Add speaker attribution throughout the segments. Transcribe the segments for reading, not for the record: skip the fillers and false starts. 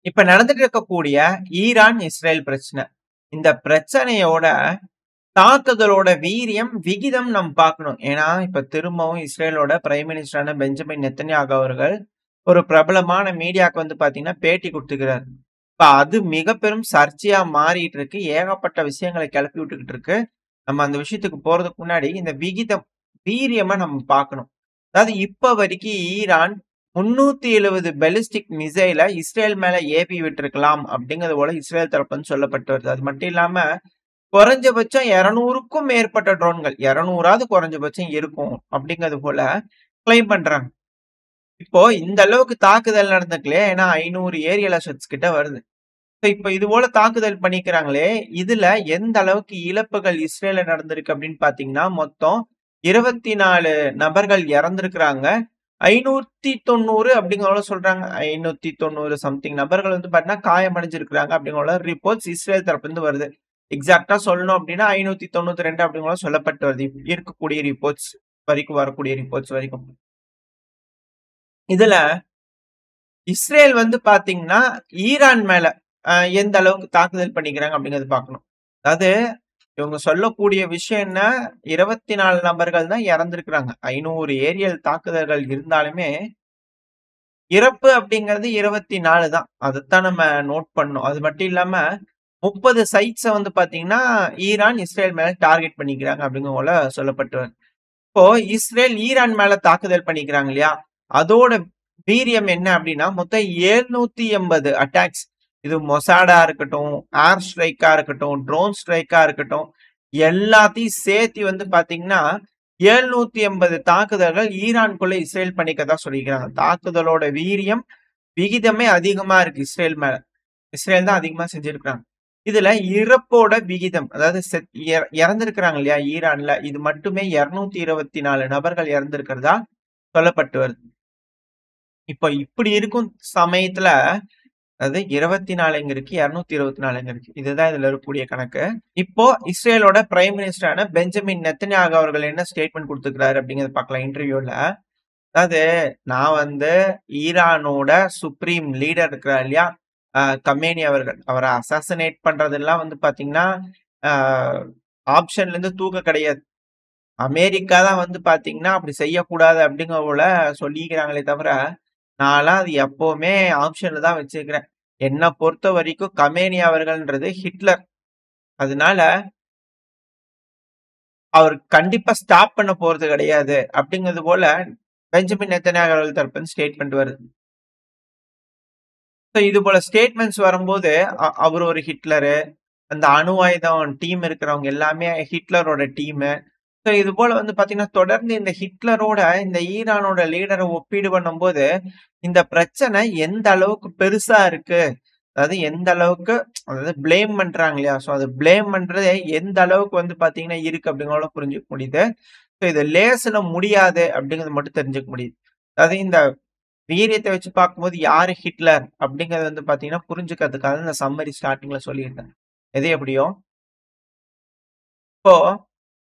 Speaker 1: இப்ப நடந்துட்டு இருக்கக்கூடிய ஈரான், இஸ்ரேல் பிரச்சனை. இந்த பிரச்சனையோட தாக்குதலோட வீரியம், விகிதம் நம்ம பார்க்கணும். ஏன்னா, இப்ப திரும்பவும் இஸ்ரேலோட பிரைம் மினிஸ்டரான பெஞ்சமின் நெத்தன்யாகு அவர்கள் ஒரு பிரபலமான மீடியாக்கு வந்து பார்த்தீங்கன்னா, பேட்டி குடுத்துக்கிறாரு. இப்ப அது மிக பெரும் சர்ச்சையா மாறிட்டு இருக்கு. ஏகப்பட்ட விஷயங்களை கிளப்பி விட்டுக்கிட்டு இருக்கு. நம்ம அந்த விஷயத்துக்கு போறதுக்கு முன்னாடி, இந்த விகிதம், வீரியமா நம்ம பார்க்கணும். அதாவது இப்ப வரைக்கும் ஈரான் 370 பாலிஸ்டிக் மிசைல இஸ்ரேல் மேல ஏவி விட்டிருக்கலாம் அப்படிங்கிறது போல இஸ்ரேல் தரப்பு வந்து சொல்லப்பட்டு வருது. அது மட்டும் இல்லாம குறைஞ்சபட்சம் 200க்கும் மேற்பட்ட ட்ரோன்கள் 200ஆவது குறைஞ்சபட்சம் இருக்கும் அப்படிங்கிறது போல கிளைம் பண்றாங்க. இப்போ இந்த அளவுக்கு தாக்குதல் நடந்துக்கலையே, ஏன்னா 500 ஏரியல் அசெட்ஸ் கிட்ட வருது. இப்ப இது போல தாக்குதல் பண்ணிக்கிறாங்களே, இதுல எந்த அளவுக்கு இழப்புகள் இஸ்ரேல்ல நடந்திருக்கு அப்படின்னு பாத்தீங்கன்னா, மொத்தம் 24 நபர்கள் இறந்திருக்கிறாங்க. 590 அப்படிங்கிற சொல்றாங்க. 590 சம்திங் நபர்கள் வந்து பாத்தீங்கன்னா காயமடைஞ்சிருக்கிறாங்க அப்படிங்கிற ரிப்போர்ட்ஸ் இஸ்ரேல் தரப்புல இருந்து வருது. எக்ஸாக்ட்டா சொல்லணும் அப்படின்னா 592 அப்படிங்கிற சொல்லப்பட்டு வருது. இருக்கக்கூடிய ரிப்போர்ட்ஸ் வரைக்கும் வரக்கூடிய ரிப்போர்ட்ஸ் வரைக்கும். இதுல இஸ்ரேல் வந்து பாத்தீங்கன்னா, ஈரான் மேல எந்த அளவுக்கு தாக்குதல் பண்ணிக்கிறாங்க அப்படிங்கிறத பார்க்கணும். அதாவது இவங்க சொல்லக்கூடிய விஷயம் என்ன, 24 நபர்கள் தான் இறந்திருக்கிறாங்க. 500 ஏரியல் தாக்குதல்கள் இருந்தாலுமே, இறப்பு அப்படிங்கிறது 24 தான். அதத்தான் நம்ம நோட் பண்ணணும். அது மட்டும் இல்லாம 30 சைட்ஸ வந்து பாத்தீங்கன்னா, ஈரான், இஸ்ரேல் மேல டார்கெட் பண்ணிக்கிறாங்க அப்படிங்கிற போல சொல்லப்பட்டு வருது. இப்போ இஸ்ரேல் ஈரான் மேல தாக்குதல் பண்ணிக்கிறாங்க இல்லையா? அதோட வீரியம் என்ன அப்படின்னா, மொத்தம் 780 அட்டாக்ஸ். இது மொசாடா இருக்கட்டும், ஏர் ஸ்ட்ரைக்கா இருக்கட்டும், ட்ரோன் ஸ்ட்ரைக்கா இருக்கட்டும், எல்லாத்தையும் சேர்த்து வந்து பாத்தீங்கன்னா, 780 தாக்குதல்கள் ஈரானுக்குள்ள இஸ்ரேல் பண்ணிக்கதா சொல்லிக்கிறாங்க. தாக்குதலோட வீரியம், விகிதமே அதிகமா இருக்கு இஸ்ரேல் மேல. இஸ்ரேல் தான் அதிகமா செஞ்சிருக்காங்க. இதுல இறப்போட விகிதம், அதாவது இறந்திருக்கிறாங்க இல்லையா ஈரான்ல, இது மட்டுமே 224 நபர்கள் இறந்திருக்கிறதா சொல்லப்பட்டு வருது. இப்ப இப்படி இருக்கும் சமயத்துல, அது 24 எங்க இருக்கு, 224 எங்க இருக்கு. இதுதான் இதுல இருக்கக்கூடிய கணக்கு. இப்போ இஸ்ரேலோட பிரைம் மினிஸ்டரான பெஞ்சமின் நெத்தன்யாகு அவர்கள் என்ன ஸ்டேட்மெண்ட் குடுத்திருக்கிறாரு அப்படிங்கறத பார்க்கலாம் இன்டர்வியூல. அதாவது நான் வந்து ஈரானோட சுப்ரீம் லீடர் இருக்கிறார் இல்லையா, கமேனி அவர்கள், அவரை அசாசினேட் பண்றதெல்லாம் வந்து பாத்தீங்கன்னா ஆப்ஷன்ல இருந்து தூக்க கிடையாது. அமெரிக்கா தான் வந்து பாத்தீங்கன்னா அப்படி செய்யக்கூடாது அப்படிங்கிற போல சொல்லிக்கிறாங்களே தவிர, நான்லாம் அது எப்பவுமே ஆப்ஷன்ல தான் வச்சிருக்கிறேன். என்ன பொறுத்த வரைக்கும் கமேனி அவர்கள்ன்றது ஹிட்லர். அதனால அவர் கண்டிப்பா ஸ்டாப் பண்ண போறது கிடையாது அப்படிங்கிறது போல பெஞ்சமின் நெத்தன்யாகு அவர்கள் தரப்பு ஸ்டேட்மெண்ட் வருது. இது போல ஸ்டேட்மெண்ட்ஸ் வரும்போது அவர் ஒரு ஹிட்லரு, அந்த அணு ஆயுதம் டீம் இருக்கிறவங்க எல்லாமே ஹிட்லரோட டீமு. இது போல வந்து பாத்தீங்கன்னா, தொடர்ந்து இந்த ஹிட்லரோட இந்த ஈரானோட லீடரை ஒப்பீடு பண்ணும்போது, இந்த பிரச்சனை எந்த அளவுக்கு பெருசா இருக்கு. அதாவது எந்த அளவுக்கு, அதாவது பிளேம் பண்றாங்க இல்லையா? அது பிளேம் பண்றது எந்த அளவுக்கு வந்து பாத்தீங்கன்னா இருக்கு அப்படிங்கிறத புரிஞ்சுக்க முடியுது. இது லேசுல முடியாது அப்படிங்கிறது மட்டும் தெரிஞ்சுக்க முடியுது. அதாவது இந்த வீரியத்தை வச்சு பார்க்கும்போது யாரு ஹிட்லர் அப்படிங்கறது வந்து பாத்தீங்கன்னா புரிஞ்சுக்கிறதுக்காக இந்த சம்மரி ஸ்டார்டிங்ல சொல்லியிருந்தேன். எது எப்படியோ, இப்போ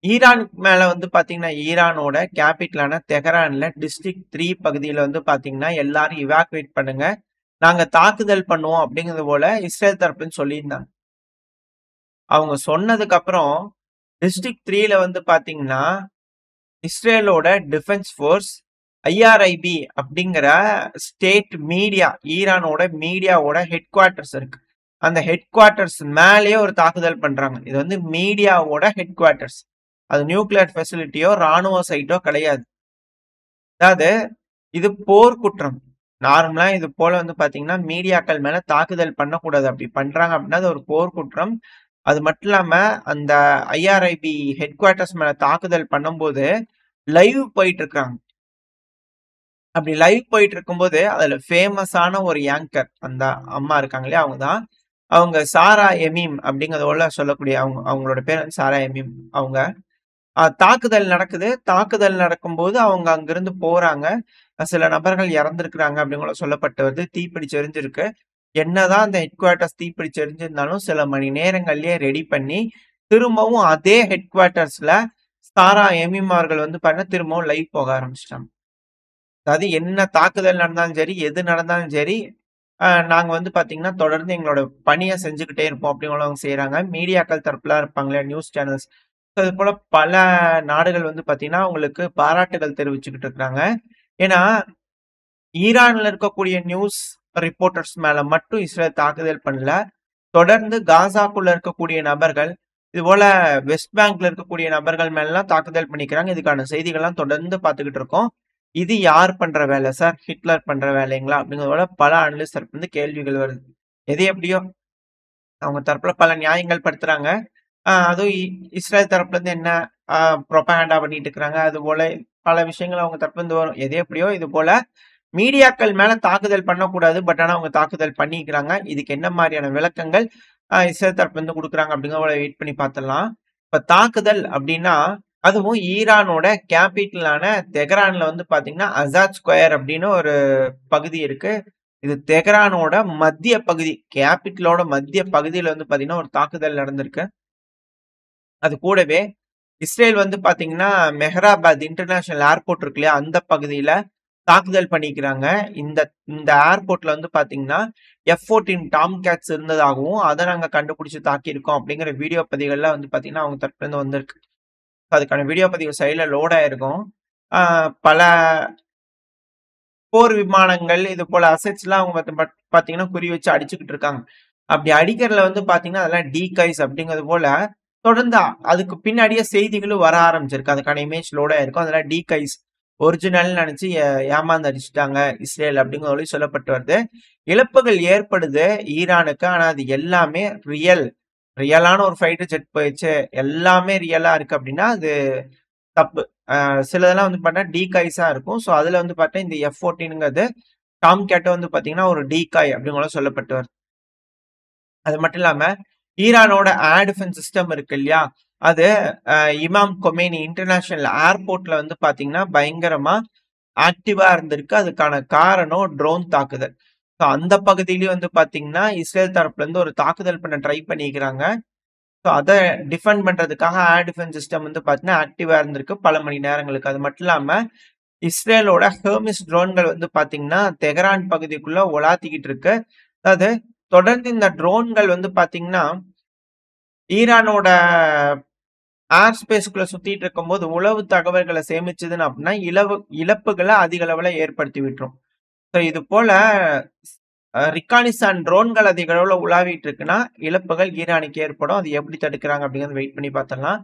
Speaker 1: ஈரான் மேல வந்து பாத்தீங்கன்னா, ஈரானோட கேபிட்டலான தெஹரான்ல டிஸ்ட்ரிக்ட் 3 பகுதியில வந்து பாத்தீங்கன்னா எல்லாரும் இவாக்குவேட் பண்ணுங்க, நாங்க தாக்குதல் பண்ணுவோம் அப்படிங்கிறது போல இஸ்ரேல் தரப்புன்னு சொல்லியிருந்தாங்க. அவங்க சொன்னதுக்கு அப்புறம் டிஸ்ட்ரிக்ட் 3ல வந்து பாத்தீங்கன்னா, இஸ்ரேலோட டிஃபென்ஸ் ஃபோர்ஸ் ஐஆர்ஐபி அப்படிங்கிற ஸ்டேட் மீடியா, ஈரானோட மீடியாவோட ஹெட் குவார்டர்ஸ் இருக்கு. அந்த ஹெட் குவார்டர்ஸ் மேலேயே ஒரு தாக்குதல் பண்றாங்க. இது வந்து மீடியாவோட ஹெட் குவார்டர்ஸ். அது நியூக்ளியர் ஃபெசிலிட்டியோ ராணுவ சைட்டோ கிடையாது. அதாவது இது போர் குற்றம். நார்மலா இது போல வந்து பாத்தீங்கன்னா மீடியாக்கள் மேல தாக்குதல் பண்ணக்கூடாது. அப்படி பண்றாங்க அப்படின்னா அது ஒரு போர் குற்றம். அது மட்டும் இல்லாம அந்த ஐஆர்ஐபி ஹெட் குவார்டர்ஸ் மேல தாக்குதல் பண்ணும்போது லைவ் போயிட்டு இருக்காங்க. அப்படி லைவ் போயிட்டு இருக்கும்போது அதுல ஃபேமஸான ஒரு ஆங்கர், அந்த அம்மா இருக்காங்க இல்லையா, அவங்க தான். அவங்க சாரா எமீம் அப்படிங்கறதோட சொல்லக்கூடிய அவங்களோட பேர் வந்து சாரா எமீம். அவங்க தாக்குதல் நடக்குது. தாக்குதல் நடக்கும்போது அவங்க அங்கிருந்து போறாங்க. சில நபர்கள் இறந்திருக்கிறாங்க அப்படிங்கிற சொல்லப்பட்டு வருது. தீப்பிடிச்சு எரிஞ்சிருக்கு. என்னதான் அந்த ஹெட் குவார்டர்ஸ் தீப்பிடிச்சு எரிஞ்சிருந்தாலும் சில மணி நேரங்கள்லயே ரெடி பண்ணி திரும்பவும் அதே ஹெட் குவார்டர்ஸ்ல சாரா எமீம் அவர்கள் வந்து பண்ண திரும்பவும் லைவ் போக ஆரம்பிச்சிட்டாங்க. அதாவது என்ன தாக்குதல் நடந்தாலும் சரி, எது நடந்தாலும் சரி, நாங்க வந்து பார்த்தீங்கன்னா, தொடர்ந்து எங்களோட பணிய செஞ்சுக்கிட்டே இருப்போம் அப்படிங்கிற அவங்க செய்றாங்க. மீடியாக்கள் தரப்புல இருப்பாங்க இல்லையா, நியூஸ் சேனல்ஸ். ஸோ அதுபோல பல நாடுகள் வந்து பார்த்தீங்கன்னா, அவங்களுக்கு பாராட்டுகள் தெரிவிச்சுக்கிட்டு இருக்காங்க. ஏன்னா, ஈரான்ல இருக்கக்கூடிய நியூஸ் ரிப்போர்ட்டர்ஸ் மேல மட்டும் இஸ்ரேல் தாக்குதல் பண்ணல. தொடர்ந்து காசாக்குள்ள இருக்கக்கூடிய நபர்கள், இதுபோல வெஸ்ட் பேங்க்ல இருக்கக்கூடிய நபர்கள் மேலலாம் தாக்குதல் பண்ணிக்கிறாங்க. இதுக்கான செய்திகள்லாம் தொடர்ந்து பார்த்துக்கிட்டு இருக்கோம். இது யார் பண்ற வேலை சார்? ஹிட்லர் பண்ற வேலைங்களா? அப்படிங்கிறத விட பல அனலிஸ்ட் தரப்புலருந்து கேள்விகள் வருது. எது எப்படியோ அவங்க தரப்புல பல நியாயங்கள் படுத்துறாங்க. அதுவும் இஸ்ரேல் தரப்புலருந்து என்ன புரொபகண்டா பண்ணிட்டு இருக்கிறாங்க. அதுபோல பல விஷயங்கள் அவங்க தரப்புலருந்து வரும். எது எப்படியோ இது போல மீடியாக்கள் மேல தாக்குதல் பண்ணக்கூடாது. பட் ஆனா அவங்க தாக்குதல் பண்ணிக்கிறாங்க. இதுக்கு என்ன மாரியான விளக்கங்கள் இஸ்ரேல் தரப்புலருந்து குடுக்குறாங்க அப்படிங்கிறத வெயிட் பண்ணி பார்த்துடலாம். இப்ப தாக்குதல் அப்படின்னா, அதுவும் ஈரானோட கேபிட்டலான தெஹ்ரான்ல வந்து பார்த்தீங்கன்னா, அசாத் ஸ்கொயர் அப்படின்னு ஒரு பகுதி இருக்கு. இது தெஹ்ரானோட மத்திய பகுதி. கேபிட்டலோட மத்திய பகுதியில வந்து பார்த்தீங்கன்னா, ஒரு தாக்குதல் நடந்திருக்கு. அது கூடவே இஸ்ரேல் வந்து பார்த்தீங்கன்னா, மெஹ்ராபாத் இன்டர்நேஷனல் ஏர்போர்ட் இருக்கு இல்லையா? அந்த பகுதியில தாக்குதல் பண்ணிக்கிறாங்க. இந்த இந்த ஏர்போர்ட்ல வந்து பார்த்தீங்கன்னா, F-14 டாம் கேட்ஸ் இருந்ததாகவும், அத நாங்க கண்டுபிடிச்சு தாக்கியிருக்கோம் அப்படிங்கிற வீடியோ பதிவுகள்லாம் வந்து பார்த்தீங்கன்னா, அவங்க தரப்புலருந்து வந்திருக்கு. அதுக்கான வீடியோ பதிவு சைட்ல லோட் ஆயிருக்கும். ஆ பல போர் விமானங்கள், இது போல அசெட்ஸ்லாம் அவங்க பார்த்தீங்கன்னா, குறி வச்சு அடிச்சுக்கிட்டு இருக்காங்க. அப்படி அடிக்கிறதுல வந்து பார்த்தீங்கன்னா, அதெல்லாம் டீகைஸ் அப்படிங்கிறது போல தொடர்ந்து அதுக்கு பின்னாடியே செய்திகளும் வர ஆரம்பிச்சிருக்கு. அதுக்கான இமேஜ் லோட் ஆயிருக்கும். அதெல்லாம் டீகைஸ் ஒரிஜினல்னு நெனச்சு ஏமாந்து அடிச்சுட்டாங்க இஸ்ரேல் அப்படிங்கிற மாரி சொல்லப்பட்டு வருது. இழப்புகள் ஏற்படுது ஈரானுக்கு. ஆனா அது எல்லாமே ரியல். ரியலான ஒரு ஃபைட்டர் ஜெட் போயிருச்சு. எல்லாமே ரியலா இருக்கு அப்படின்னா, அது தப்பு. சிலதெல்லாம் வந்து பார்த்தா டீகாய்ஸா இருக்கும். ஸோ அதுல வந்து பார்த்தா இந்த F-14ங்கிறது டாம் கேட் வந்து பார்த்தீங்கன்னா, ஒரு டீகாய் அப்படிங்கிற சொல்லப்பட்டு வருது. அது மட்டும் இல்லாம, ஈரானோட ஏர் டிஃபென்ஸ் சிஸ்டம் இருக்கு இல்லையா? அது இமாம் கொமேனி இன்டர்நேஷனல் ஏர்போர்ட்ல வந்து பார்த்தீங்கன்னா, பயங்கரமா ஆக்டிவா இருந்திருக்கு. அதுக்கான காரணம் ட்ரோன் தாக்குதல். ஸோ அந்த பகுதியிலயும் வந்து பார்த்தீங்கன்னா, இஸ்ரேல் தரப்புல இருந்து ஒரு தாக்குதல் பண்ண ட்ரை பண்ணியிருக்கிறாங்க. ஸோ அத டிஃபெண்ட் பண்றதுக்காக ஏர் டிஃபென்ஸ் சிஸ்டம் வந்து பார்த்தீங்கன்னா, ஆக்டிவா இருந்திருக்கு பல மணி நேரங்களுக்கு. அது மட்டும் இல்லாம, இஸ்ரேலோட ஹெர்மிஸ் ட்ரோன்கள் வந்து பார்த்தீங்கன்னா, தெஹ்ரான் பகுதிக்குள்ள உலாத்திக்கிட்டு இருக்கு. அதாவது தொடர்ந்து இந்த ட்ரோன்கள் வந்து பார்த்தீங்கன்னா, ஈரானோட ஏர் ஸ்பேஸ்க்குள்ள சுத்திட்டு இருக்கும்போது உளவு தகவல்கள சேமிச்சதுன்னு அப்படின்னா, இழப்புகள அதிக அளவுல ஏற்படுத்தி விட்டுரும். ஸோ இது போல ரிக்கானிசான் ட்ரோன்கள் அதிக அளவுல உலாவிட்டு இருக்குன்னா, இழப்புகள் ஈரானுக்கு ஏற்படும். அது எப்படி தடுக்குறாங்க அப்படிங்கிறத வெயிட் பண்ணி பார்த்துடலாம்.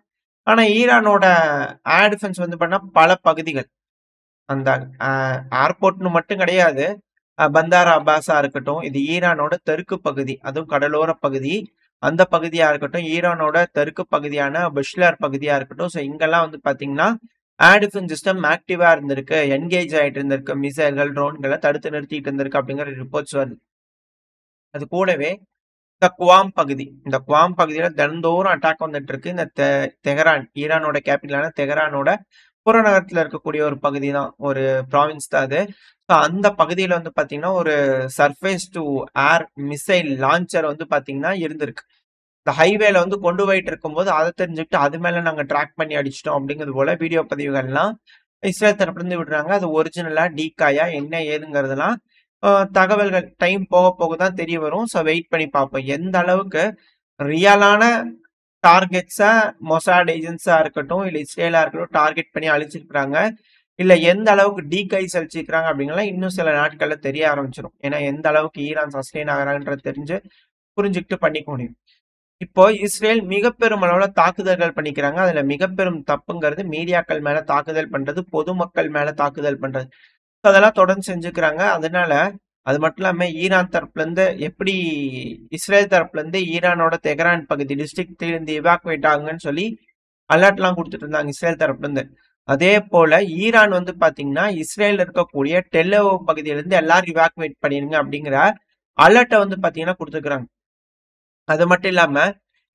Speaker 1: ஆனா ஈரானோட ஏர் டிஃபென்ஸ் வந்து பண்ணா பல பகுதிகள். அந்த அ ஏர்போர்ட்ன்னு மட்டும் கிடையாது. பந்தார் அப்பாஸா இருக்கட்டும், இது ஈரானோட தெற்கு பகுதி. அதுவும் கடலோர பகுதி. அந்த பகுதியா இருக்கட்டும், ஈரானோட தெற்கு பகுதியான புஷ்லர் பகுதியா இருக்கட்டும். ஸோ இங்கெல்லாம் வந்து பார்த்தீங்கன்னா, ஏர் டிஃபென்ஸ் சிஸ்டம் ஆக்டிவா இருந்திருக்கு. என்கேஜ் ஆயிட்டு இருந்திருக்கு. மிசைல்கள், ட்ரோன்கள தடுத்து நிறுத்திட்டு இருந்திருக்கு அப்படிங்கிற ரிப்போர்ட்ஸ் வருது. அது கூடவே இந்த குவாம் பகுதி. இந்த குவாம் பகுதியில தினந்தோறும் அட்டாக் வந்துட்டு இருக்கு. இந்த தெஹ்ரான், ஈரானோட கேபிட்டலான தெஹ்ரானோட புறநகரத்துல இருக்கக்கூடிய ஒரு பகுதி தான். ஒரு ப்ராவின்ஸ் தான் அது. ஸோ அந்த பகுதியில வந்து பார்த்தீங்கன்னா, ஒரு surface to air missile launcher வந்து பார்த்தீங்கன்னா இருந்திருக்கு. இந்த ஹைவேல வந்து கொண்டு போயிட்டு இருக்கும்போது, அத தெரிஞ்சுக்கிட்டு அது மேல நாங்க ட்ராக் பண்ணி அடிச்சுட்டோம் அப்படிங்கிறது போல வீடியோ பதிவுகள்லாம் இஸ்ரேல் தரப்புலருந்து விடுறாங்க. அது ஒரிஜினலா, டீகாயா என்ன ஏதுங்கிறதெல்லாம் தகவல்கள் டைம் போக போக தான் தெரிய வரும். ஸோ வெயிட் பண்ணி பார்ப்போம். எந்த அளவுக்கு ரியலான டார்கெட்ஸ மொசாட் ஏஜென்ட்ஸா இருக்கட்டும், இல்ல இஸ்ரேலா இருக்கட்டும் டார்கெட் பண்ணி அழிச்சிருக்காங்க. இல்ல எந்த அளவுக்கு டீகைஸ் அழிச்சிருக்காங்க அப்படிங்கலாம் இன்னும் சில நாட்கள்ல தெரிய ஆரம்பிச்சுரும். ஏன்னா எந்த அளவுக்கு ஈரான் சஸ்டெயின் ஆகுறாங்கன்றது புரிஞ்சுகிட்டு பண்ணிக்க முடியும். இப்போ இஸ்ரேல் மிக பெரும் அளவுல தாக்குதல்கள் பண்ணிக்கிறாங்க. அதுல மிக பெரும் தப்புங்கிறது மீடியாக்கள் மேல தாக்குதல் பண்றது, பொதுமக்கள் மேல தாக்குதல் பண்றது. அதெல்லாம் தொடர்ந்து செஞ்சுக்கிறாங்க. அதனால அது மட்டும் இல்லாம ஈரான் தரப்புல இருந்து எப்படி இஸ்ரேல் தரப்புல இருந்து ஈரானோட தெஹ்ரான் பகுதி டிஸ்ட்ரிக்ட்ல இருந்து எவாக்குவேட் ஆகுங்கன்னு சொல்லி அலர்ட்லாம் குடுத்துட்டு இருந்தாங்க இஸ்ரேல் தரப்புல இருந்து. அதே போல ஈரான் வந்து பாத்தீங்கன்னா, இஸ்ரேல்ல இருக்கக்கூடிய டெல்-அவிவ் பகுதியில இருந்து எல்லாரும் இவாக்குவேட் பண்ணிருங்க அப்படிங்கிற அலர்ட்ட வந்து பாத்தீங்கன்னா குடுத்துருக்காங்க. அது மட்டும் இல்லாம,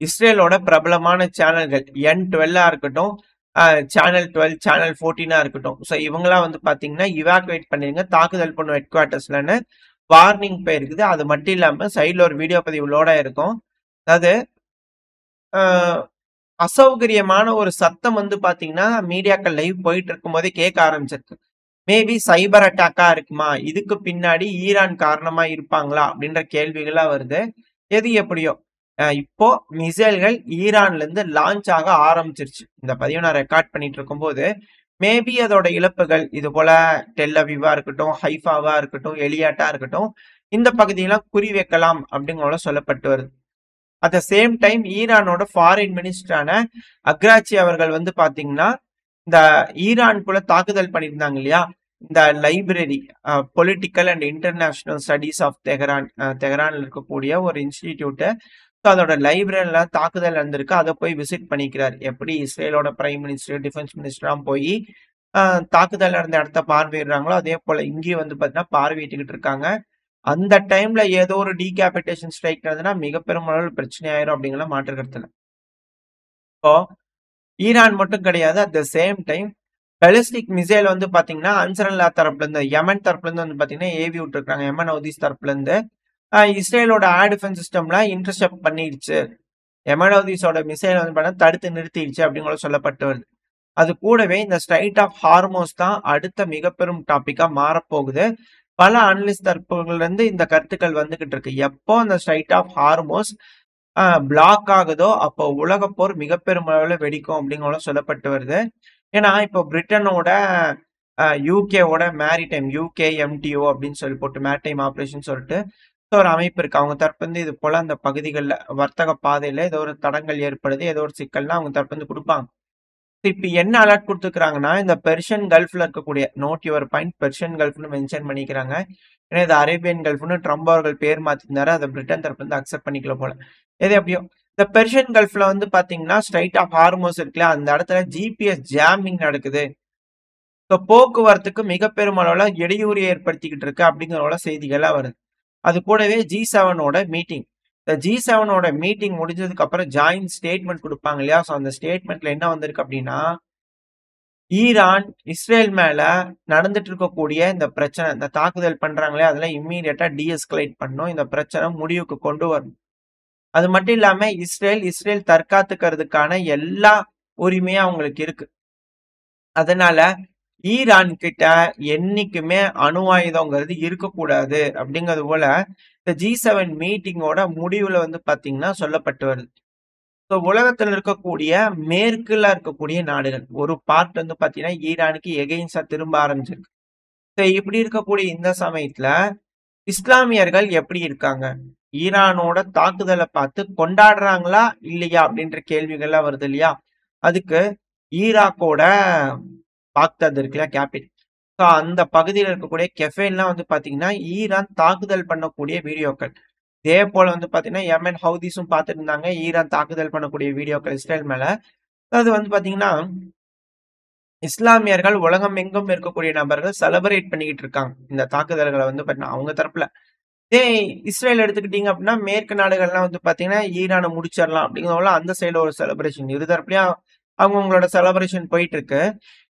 Speaker 1: இஸ்ரேலோட பிரபலமான சேனல்கள் N12 இருக்கட்டும், சேனல் 12, சேனல் 14 இருக்கட்டும். ஸோ இவங்கலாம் வந்து பார்த்தீங்கன்னா, இவாக்குவேட் பண்ணிருங்க. தாக்குதல் பண்ணும் ஹெட் குவார்ட்டர்ஸ்லன்னு வார்னிங் போயிருக்குது. அது மட்டும் இல்லாம சைடுல ஒரு வீடியோ பதிவு லோட் ஆயிருக்கும். அதாவது அ அசௌகரியமான ஒரு சத்தம் வந்து பார்த்தீங்கன்னா, மீடியாக்கள் லைவ் போயிட்டு இருக்கும்போதே கேட்க ஆரம்பிச்சிருக்கு. மேபி சைபர் அட்டாக்கா இருக்குமா? இதுக்கு பின்னாடி ஈரான் காரணமா இருப்பாங்களா? அப்படின்ற கேள்விகளா வருது. எது எப்படியோ, இப்போ மிசைல்கள் ஈரான்லேருந்து லான்ச் ஆக ஆரம்பிச்சிருச்சு. இந்த பதிவ நான் ரெக்கார்ட் பண்ணிட்டு இருக்கும்போது, மேபி அதோட இழப்புகள் இது போல டெல் அவிவா இருக்கட்டும், ஹைஃபாவா இருக்கட்டும், எலியாட்டா இருக்கட்டும், இந்த பகுதியெல்லாம் குறி வைக்கலாம் அப்படிங்கறத சொல்லப்பட்டு வருது. அட் த சேம் டைம் ஈரானோட ஃபாரின் மினிஸ்டரான அக்ராச்சி அவர்கள் வந்து பாத்தீங்கன்னா, இந்த ஈரானுக்குள்ள தாக்குதல் பண்ணியிருந்தாங்க இல்லையா? இந்த library political and international studies of Tehran தெஹ்ரான்ல இருக்கக்கூடிய ஒரு இன்ஸ்டிடியூட். ஸோ அதோட லைப்ரரியில தாக்குதல் நடந்திருக்கு. அதை போய் விசிட் பண்ணிக்கிறார். எப்படி இஸ்ரேலோட பிரைம் மினிஸ்டர், டிஃபென்ஸ் மினிஸ்டர்லாம் போய் தாக்குதல் நடந்த இடத்த பார்வையிடுறாங்களோ, அதே போல இங்கேயும் வந்து பார்த்தீங்கன்னா பார்வையிட்டுக்கிட்டு இருக்காங்க. அந்த டைம்ல ஏதோ ஒரு டீகேபிட்டேஷன் ஸ்ட்ரைக் நடந்ததுன்னா மிக பெருமளவில் பிரச்சனை ஆயிரும் அப்படிங்கிற மாற்று கருத்துல. இப்போ ஈரான் மட்டும் கிடையாது. At the same time ballistic missile வந்து பாத்தீங்கன்னா அன்சரல்லா தரப்புல இருந்து, யமன் தரப்புல இருந்து வந்து பாத்தீங்கன்னா ஏவி விட்டுருக்காங்க. யமன் ஹவுதிஸ் தரப்புல இருந்து இஸ்ரேலோட ஏர் டிஃபென்ஸ் சிஸ்டம்ல இன்டர்செப்ட் பண்ணிடுச்சு. யமன் ஹவுதிஸோட மிசைல் வந்து பார்த்தா தடுத்து நிறுத்திடுச்சு அப்படிங்கிற சொல்லப்பட்டு வருது. அது கூடவே இந்த ஸ்ட்ரைட் ஆஃப் ஹார்மோஸ் தான் அடுத்த மிக பெரும் டாபிக்கா மாறப்போகுது. பல அனலிஸ்ட் தரப்புகள்ல இருந்து இந்த கருத்துக்கள் வந்துகிட்டு இருக்கு. எப்போ அந்த ஸ்ட்ரைட் ஆஃப் ஹார்மோஸ் பிளாக் ஆகுதோ அப்போ உலக போர் மிக பெருமளவில் வெடிக்கும் அப்படிங்கிற சொல்லப்பட்டு வருது. ஏன்னா இப்போ பிரிட்டனோட யூகேவோட மேரிடைம் யூகே எம்டிஓ அப்படின்னு சொல்லி போட்டு மேரிடைம் ஆப்ரேஷன் சொல்லிட்டு ஒரு அமைப்பு இருக்கு. அவங்க தரப்பு வந்து இது போல அந்த பகுதிகளில் வர்த்தக பாதையில ஏதோ ஒரு தடங்கள் ஏற்படுது, ஏதோ ஒரு சிக்கல்னா அவங்க தரப்பு வந்து கொடுப்பாங்க. இப்ப என்ன அலர்ட் கொடுத்துருக்காங்கன்னா, இந்த பெர்ஷியன் கல்ஃப்ல இருக்கக்கூடிய நோட் யுவர் பாயிண்ட் பெர்ஷியன் கல்ஃப்னு மென்ஷன் பண்ணிக்கிறாங்க. ஏன்னா இது அரேபியன் கல்ஃப்னு ட்ரம்ப் அவர்கள் பேர் மாத்திருந்தாரு. அதை பிரிட்டன் தரப்பு வந்து அக்செப்ட் பண்ணிக்கல போல. எது எப்படியோ இந்த பெர்ஷியன் கல்ஃப்ல வந்து பாத்தீங்கன்னா ஸ்ட்ரைட் ஆஃப் ஹார்மோஸ் இருக்குல்ல, அந்த இடத்துல ஜிபிஎஸ் ஜாமிங் நடக்குது. ஸோ போக்குவரத்துக்கு மிக பெருமளவுல இடையூறு ஏற்படுத்திக்கிட்டு இருக்கு அப்படிங்கிற செய்திகள்லாம் வருது. அது கூடவே G7ஓட மீட்டிங். இந்த G7ஓட மீட்டிங் முடிஞ்சதுக்கு அப்புறம் ஜாயின்ட் ஸ்டேட்மெண்ட் கொடுப்பாங்க இல்லையா? ஸோ அந்த ஸ்டேட்மெண்ட்ல என்ன வந்திருக்கு அப்படின்னா, ஈரான் இஸ்ரேல் மேல நடந்துட்டு இருக்கக்கூடிய இந்த பிரச்சனை, இந்த தாக்குதல் பண்றாங்களே அதெல்லாம் இம்மீடியட்டா டீஎஸ்கலேட் பண்ணணும். இந்த பிரச்சனை முடிவுக்கு கொண்டு வரணும். அது மட்டும் இல்லாம இஸ்ரேல் தற்காத்துக்கிறதுக்கான எல்லா உரிமையும் அவங்களுக்கு இருக்கு. அதனால ஈரான் கிட்ட என்னைக்குமே அணு ஆயுதங்கிறது இருக்கக்கூடாது அப்படிங்கிறது போல இந்த G7 மீட்டிங்கோட முடிவுல வந்து பாத்தீங்கன்னா சொல்லப்பட்டு வருது. ஸோ உலகத்துல இருக்கக்கூடிய மேற்குல இருக்கக்கூடிய நாடுகள் ஒரு பார்ட் வந்து பாத்தீங்கன்னா ஈரானுக்கு எகெயின்ஸ்டா திரும்ப ஆரம்பிச்சிருக்கு. ஸோ இப்படி இருக்கக்கூடிய இந்த சமயத்துல இஸ்லாமியர்கள் எப்படி இருக்காங்க? ஈரானோட தாக்குதலை பார்த்து கொண்டாடுறாங்களா இல்லையா அப்படின்ற கேள்விகள்லாம் வருது இல்லையா? அதுக்கு ஈராக்கோட பாக்தாத் இருக்குல்ல கேபிட்டல். ஸோ அந்த பகுதியில் இருக்கக்கூடிய கெஃபேன்லாம் வந்து பாத்தீங்கன்னா ஈரான் தாக்குதல் பண்ணக்கூடிய வீடியோக்கள். இதே போல வந்து பாத்தீங்கன்னா யமன் ஹவுதிஸும் பார்த்துட்டு இருந்தாங்க ஈரான் தாக்குதல் பண்ணக்கூடிய வீடியோக்கள் இஸ்ரேல் மேல. அது வந்து பாத்தீங்கன்னா இஸ்லாமியர்கள் உலகம் எங்கும் இருக்கக்கூடிய நபர்கள் செலிப்ரேட் பண்ணிக்கிட்டு இருக்காங்க இந்த தாக்குதல்களை வந்து பாத்தீங்கன்னா அவங்க தரப்புல. இதே இஸ்ரேல் எடுத்துக்கிட்டீங்க அப்படின்னா மேற்கு நாடுகள்லாம் வந்து பாத்தீங்கன்னா ஈரானை முடிச்சிடலாம் அப்படிங்கிறவங்கள அந்த சைடுல ஒரு செலிப்ரேஷன் இருதரப்புலயும் அவங்களோட செலிப்ரேஷன் போயிட்டு இருக்கு.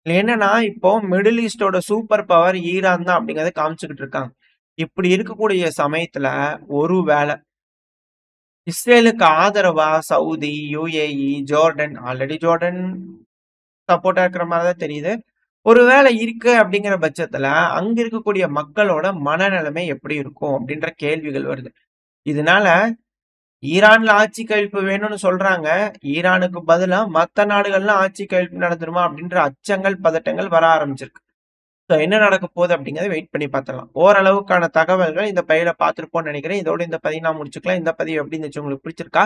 Speaker 1: என்னன்னா இப்போ மிடில் ஈஸ்டோட சூப்பர் பவர் ஈரான் தான் அப்படிங்கறத காமிச்சுக்கிட்டு இருக்காங்க. இப்படி இருக்கக்கூடிய சமயத்துல ஒருவேளை இஸ்ரேலுக்கு ஆதரவா Saudi, UAE, Jordan already Jordan சப்போர்ட்டா இருக்கிற மாதிரி தான் தெரியுது. ஒருவேளை இருக்கு அப்படிங்கிற பட்சத்துல அங்க இருக்கக்கூடிய மக்களோட மனநிலைமை எப்படி இருக்கும் அப்படின்ற கேள்விகள் வருது. இதனால ஈரான்ல ஆட்சி கவிழ்ப்பு வேணும்னு சொல்றாங்க. ஈரானுக்கு பதிலா மத்த நாடுகள்லாம் ஆட்சி கவிழ்ப்பு நடந்துருமா அப்படின்ற அச்சங்கள், பதட்டங்கள் வர ஆரம்பிச்சிருக்கு. ஸோ என்ன நடக்க போகுது அப்படிங்கிறத வெயிட் பண்ணி பார்த்துடலாம். ஓரளவுக்கான தகவல்கள் இந்த பதிவுல பார்த்துருப்போம்னு நினைக்கிறேன். இதோட இந்த பதிவு நான் முடிச்சுக்கலாம். இந்த பதிவு எப்படி இருந்துச்சு உங்களுக்கு பிடிச்சிருக்கா?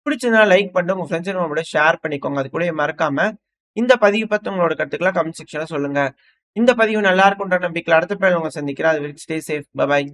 Speaker 1: பிடிச்சதுனா லைக் பண்ணிட்டு உங்க ஃப்ரெண்ட்ஸ் ஷேர் பண்ணிக்கோங்க. அது கூட மறக்காம இந்த பதிவு பத்தி உங்களோட கருத்துக்களை கமெண்ட் செக்ஷன்ல சொல்லுங்க. இந்த பதிவு நல்லா இருக்குன்ற நம்பிக்கையில் அடுத்த பதிவில் உங்களை சந்திக்கிறேன். அது வரைக்கும் ஸ்டே சேஃப். பை.